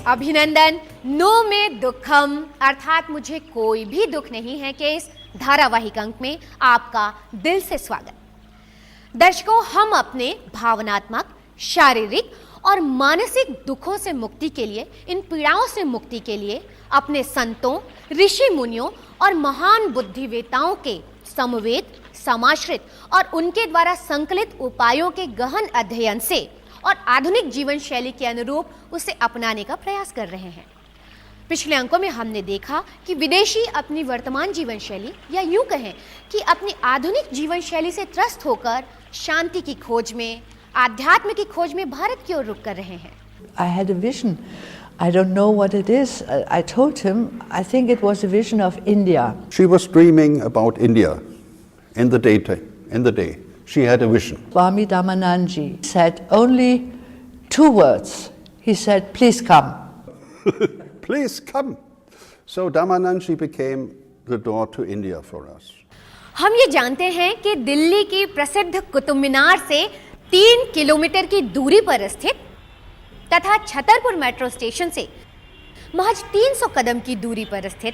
अभिनंदन। नो में दुखम अर्थात मुझे कोई भी दुख नहीं है कि इस धारावाहिक अंक में आपका दिल से स्वागत। दर्शकों, हम अपने भावनात्मक, शारीरिक और मानसिक दुखों से मुक्ति के लिए, इन पीड़ाओं से मुक्ति के लिए अपने संतों, ऋषि मुनियों और महान बुद्धिवेताओं के समवेत, समाश्रित और उनके द्वारा संकलित उपायों के गहन अध्ययन से और आधुनिक जीवन शैली के अनुरूप उसे अपनाने का प्रयास कर रहे हैं। पिछले अंकों में हमने देखा कि विदेशी अपनी वर्तमान जीवन शैली, या यूं कहें कि अपनी आधुनिक जीवन शैली से त्रस्त होकर शांति की खोज में, आध्यात्म की खोज में भारत की ओर रुख कर रहे हैं। I had a vision. I don't know what it is. I told him, I think it was a vision of India. She was dreaming about India in the day. She had a vision. Swami Damananji said only 2 words. He said, please come. Please come. So Damananji became the door to India for us. हम ये जानते हैं कि दिल्ली की प्रसिद्ध कुतुब मीनार से 3 kilometre की दूरी पर स्थित तथा छतरपुर मेट्रो स्टेशन से महज 300 कदम की दूरी पर स्थित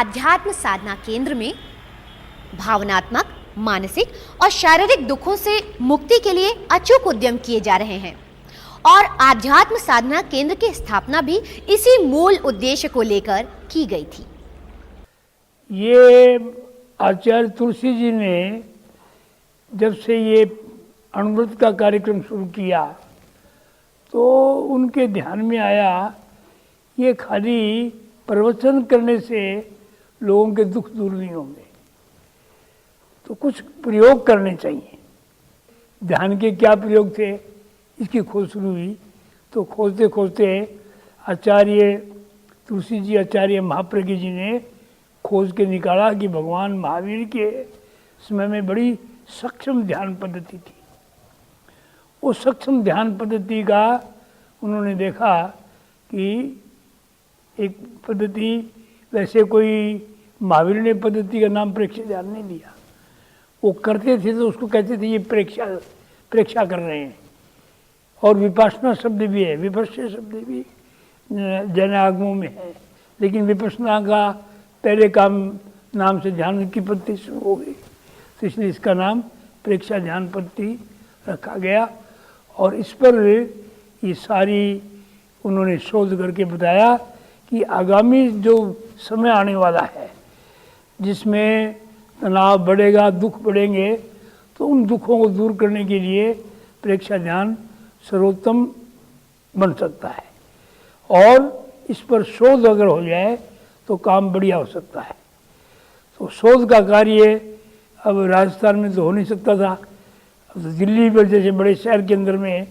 आध्यात्म साधना केंद्र में भावनात्मक, मानसिक और शारीरिक दुखों से मुक्ति के लिए अचूक उद्यम किए जा रहे हैं और आध्यात्म साधना केंद्र की स्थापना भी इसी मूल उद्देश्य को लेकर की गई थी। ये आचार्य तुलसी जी ने जब से ये अणुव्रत का कार्यक्रम शुरू किया तो उनके ध्यान में आया ये खाली प्रवचन करने से लोगों के दुख दूर नहीं होंगे, तो कुछ प्रयोग करने चाहिए। ध्यान के क्या प्रयोग थे, इसकी खोज शुरू हुई। तो खोजते खोजते आचार्य तुलसी जी, आचार्य महाप्रज्ञ जी ने खोज के निकाला कि भगवान महावीर के समय में बड़ी सक्षम ध्यान पद्धति थी। उस सक्षम ध्यान पद्धति का उन्होंने देखा कि एक पद्धति, वैसे कोई महावीर ने पद्धति का नाम प्रेक्षा ध्यान नहीं दिया, वो करते थे तो उसको कहते थे ये प्रेक्षा कर रहे हैं। और विपश्यना शब्द भी है, विपश्य शब्द भी जैन आगमों में है, लेकिन विपश्यना का पहले काम नाम से ध्यान की पद्धति शुरू हो गई, तो इसलिए इसका नाम प्रेक्षा ध्यान पद्धति रखा गया। और इस पर ये सारी उन्होंने शोध करके बताया कि आगामी जो समय आने वाला है जिसमें तनाव बढ़ेगा, दुख बढ़ेंगे, तो उन दुखों को दूर करने के लिए प्रेक्षा ध्यान सर्वोत्तम बन सकता है। और इस पर शोध अगर हो जाए तो काम बढ़िया हो सकता है। तो शोध का कार्य अब राजस्थान में तो हो नहीं सकता था, अब तो दिल्ली पर जैसे बड़े शहर के अंदर में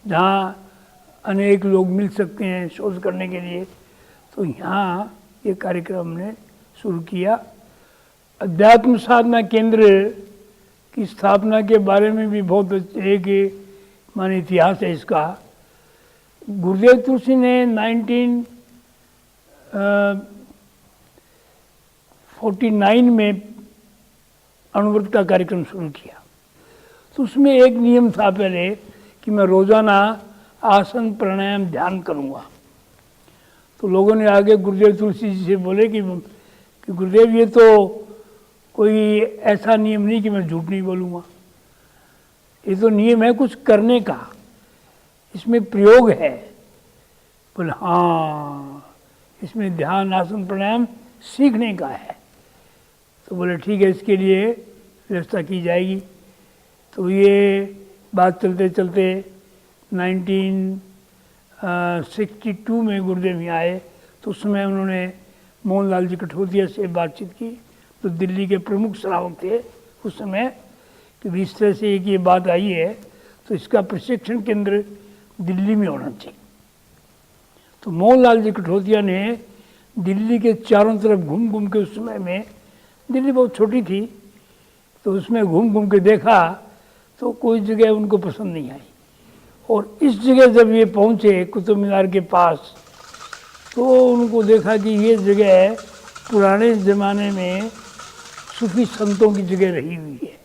जहाँ अनेक लोग मिल सकते हैं शोध करने के लिए, तो यहाँ ये कार्यक्रम हमने शुरू किया। अध्यात्म साधना केंद्र की स्थापना के बारे में भी बहुत एक माने इतिहास है इसका। गुरुदेव तुलसी ने 1949 में अणुव्रत का कार्यक्रम शुरू किया। तो उसमें एक नियम था पहले कि मैं रोज़ाना आसन, प्राणायाम, ध्यान करूँगा। तो लोगों ने आगे गुरुदेव तुलसी जी से बोले कि गुरुदेव ये तो कोई ऐसा नियम नहीं कि मैं झूठ नहीं बोलूँगा, ये तो नियम है कुछ करने का, इसमें प्रयोग है। बोले हाँ, इसमें ध्यान, आसन, प्राणायाम सीखने का है। तो बोले ठीक है, इसके लिए व्यवस्था की जाएगी। तो ये बात चलते चलते 1962 में गुरुदेव यहाँ आए, तो उस समय उन्होंने मोहनलाल जी कठोतिया से बातचीत की, तो दिल्ली के प्रमुख श्रावक थे उस समय, कि इस तरह से एक ये बात आई है तो इसका प्रशिक्षण केंद्र दिल्ली में होना चाहिए। तो मोहनलाल जी कठोतिया ने दिल्ली के चारों तरफ घूम घूम के, उस समय में दिल्ली बहुत छोटी थी, तो उसमें घूम घूम के देखा तो कोई जगह उनको पसंद नहीं आई। और इस जगह जब ये पहुँचे कुतुब मीनार के पास, तो उनको देखा कि ये जगह पुराने ज़माने में सूफी संतों की जगह रही हुई है,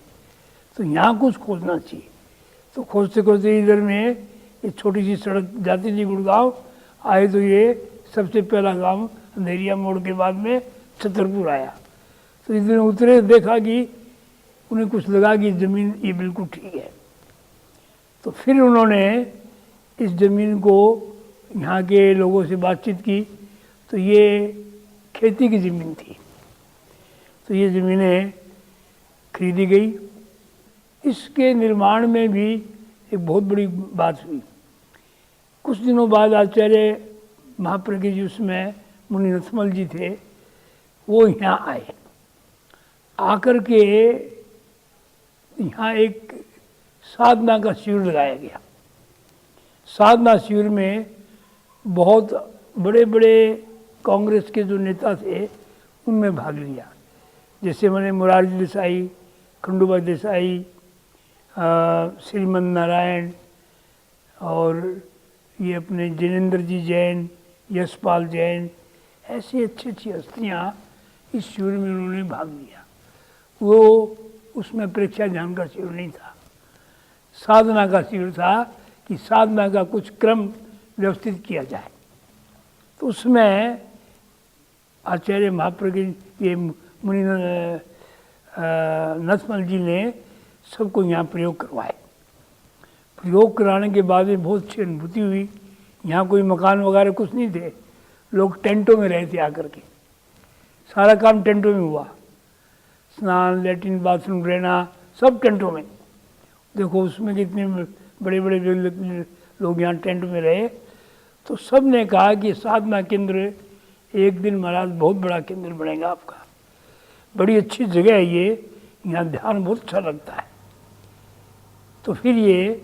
तो यहाँ कुछ खोजना चाहिए। तो खोजते खोजते इधर में एक छोटी सी सड़क जाती थी गुड़गांव, आए तो ये सबसे पहला गांव अंधेरिया मोड़ के बाद में छतरपुर आया। तो इस दिन उतरे, देखा कि उन्हें कुछ लगा कि ज़मीन ये बिल्कुल ठीक है। तो फिर उन्होंने इस ज़मीन को यहाँ के लोगों से बातचीत की, तो ये खेती की ज़मीन थी, तो ये ज़मीनें खरीदी गई। इसके निर्माण में भी एक बहुत बड़ी बात हुई। कुछ दिनों बाद आचार्य महाप्रज्ञ जी, उसमें मुनि नथमल जी थे, वो यहाँ आए। आकर के यहाँ एक साधना का शिविर लगाया गया। साधना शिविर में बहुत बड़े बड़े कांग्रेस के जो नेता थे उनमें भाग लिया, जैसे मैंने मोरारजी देसाई, खंडूबा देसाई, श्रीमन नारायण और ये अपने जिनेंद्र जी जैन, यशपाल जैन, ऐसी अच्छी अच्छी हस्तियाँ इस शिविर में उन्होंने भाग लिया। वो उसमें परीक्षा ध्यान का शिविर नहीं था, साधना का शिविर था कि साधना का कुछ क्रम व्यवस्थित किया जाए। तो उसमें आचार्य महाप्रज्ञ ये मुनि नथमल जी ने सबको यहाँ प्रयोग करवाए। प्रयोग कराने के बाद में बहुत अच्छी अनुभूति हुई। यहाँ कोई मकान वगैरह कुछ नहीं थे, लोग टेंटों में रहे थे आकर के, सारा काम टेंटों में हुआ, स्नान, लैट्रिन, बाथरूम, रहना सब टेंटों में। देखो उसमें कितने बड़े बड़े लोग यहाँ टेंट में रहे। तो सब ने कहा कि साधना केंद्र एक दिन महाराज बहुत बड़ा केंद्र बनेगा आपका, बड़ी अच्छी जगह है ये, यहाँ ध्यान बहुत अच्छा लगता है। तो फिर ये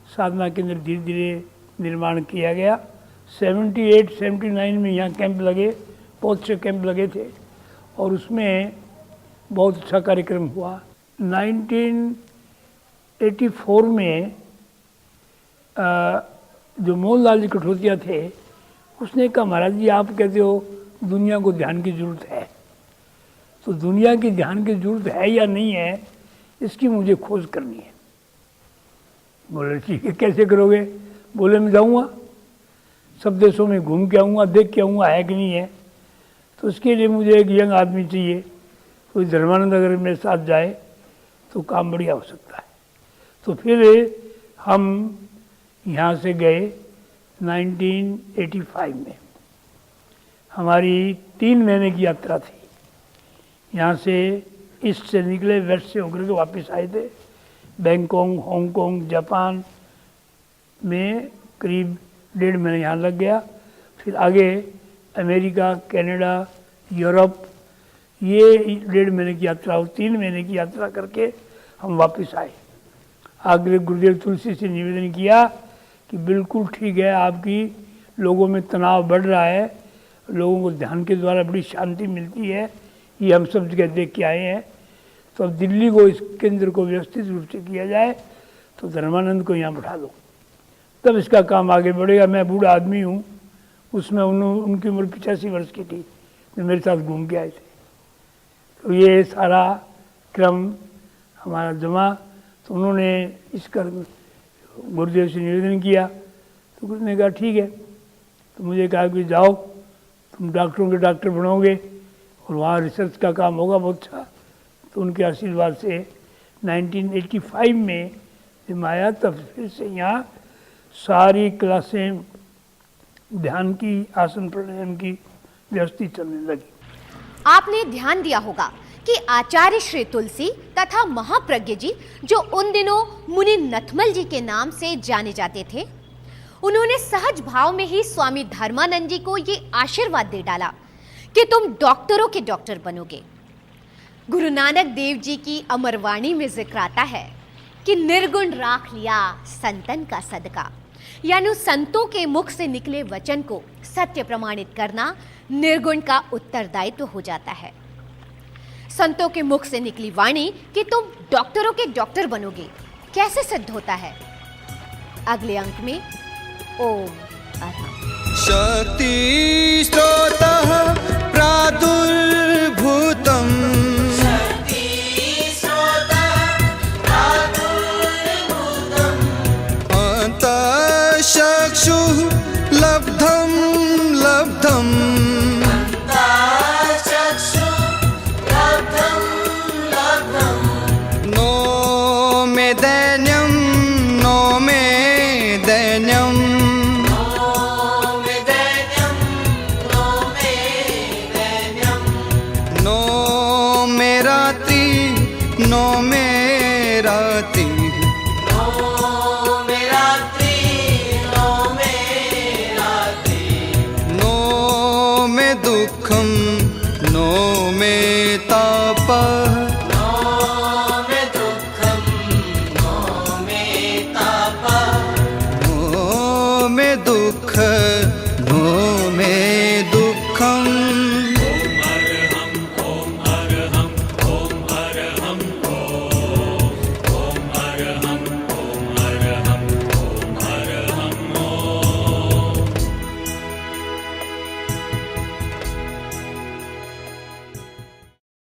साधना केंद्र धीरे धीरे निर्माण किया गया। 78-79 में यहाँ कैंप लगे, बहुत से कैंप लगे थे और उसमें बहुत अच्छा कार्यक्रम हुआ। 1984 में जो मोहनलाल जी कठोतिया थे, उसने कहा महाराज जी आप कहते हो दुनिया को ध्यान की ज़रूरत है, तो दुनिया की ध्यान की ज़रूरत है या नहीं है, इसकी मुझे खोज करनी है। बोले ठीक है, कैसे करोगे? बोले मैं जाऊँगा सब देशों में, घूम के आऊँगा, देख के आऊँगा है कि नहीं है। तो उसके लिए मुझे एक यंग आदमी चाहिए, कोई धर्मानंद अगर मेरे साथ जाए तो काम बढ़िया हो सकता है। तो फिर हम यहाँ से गए 1985 में। हमारी 3 महीने की यात्रा थी। यहाँ से ईस्ट से निकले, वेस्ट से होकर के वापस आए थे। बैंकॉक, हांगकांग, जापान में करीब 1.5 महीने यहाँ लग गया। फिर आगे अमेरिका, कनाडा, यूरोप, ये 1.5 महीने की यात्रा और 3 महीने की यात्रा करके हम वापस आए। आगे गुरुदेव तुलसी से निवेदन किया कि बिल्कुल ठीक है, आपकी लोगों में तनाव बढ़ रहा है, लोगों को ध्यान के द्वारा बड़ी शांति मिलती है, ये हम सब जगह देख के आए हैं। तो अब दिल्ली को इस केंद्र को व्यवस्थित रूप से किया जाए, तो धर्मानंद को यहाँ बैठा दो, तब इसका काम आगे बढ़ेगा। मैं बूढ़ा आदमी हूँ, उसमें उनकी उम्र 85 वर्ष की थी, जो मेरे साथ घूम के आए थे। तो ये सारा क्रम हमारा जमा, तो उन्होंने इसका गुरुदेव से निवेदन किया। तो गुरु ने कहा ठीक है। तो मुझे कहा कि जाओ, तुम डॉक्टरों के डॉक्टर बनोगे और वहाँ रिसर्च का काम होगा बहुत अच्छा। तो उनके आशीर्वाद से 1985 में जब मैं आया, तब फिर से यहाँ सारी क्लासें ध्यान की, आसन प्राणायाम की व्यवस्थित चलने लगी। आपने ध्यान दिया होगा कि आचार्य श्री तुलसी तथा महाप्रज्ञ जी, जो उन दिनों मुनि नथमल जी के नाम से जाने जाते थे, उन्होंने सहज भाव में ही स्वामी धर्मानंद जी को ये आशीर्वाद दे डाला कि तुम डॉक्टरों के डॉक्टर बनोगे। गुरु नानक देव जी की अमरवाणी में जिक्र आता है कि निर्गुण राख लिया संतन का सदका, यानी संतों के मुख से निकले वचन को सत्य प्रमाणित करना निर्गुण का उत्तरदायित्व हो जाता है। संतों के मुख से निकली वाणी कि तुम डॉक्टरों के डॉक्टर बनोगे, कैसे सिद्ध होता है? अगले अंक में ओम अर्हम्। शक्ति स्रोतः प्रादुर्भूतम् अन्तःचक्षुः लब्धम् रात्रि नो में रात्रि नो में दुःखं नो में ताप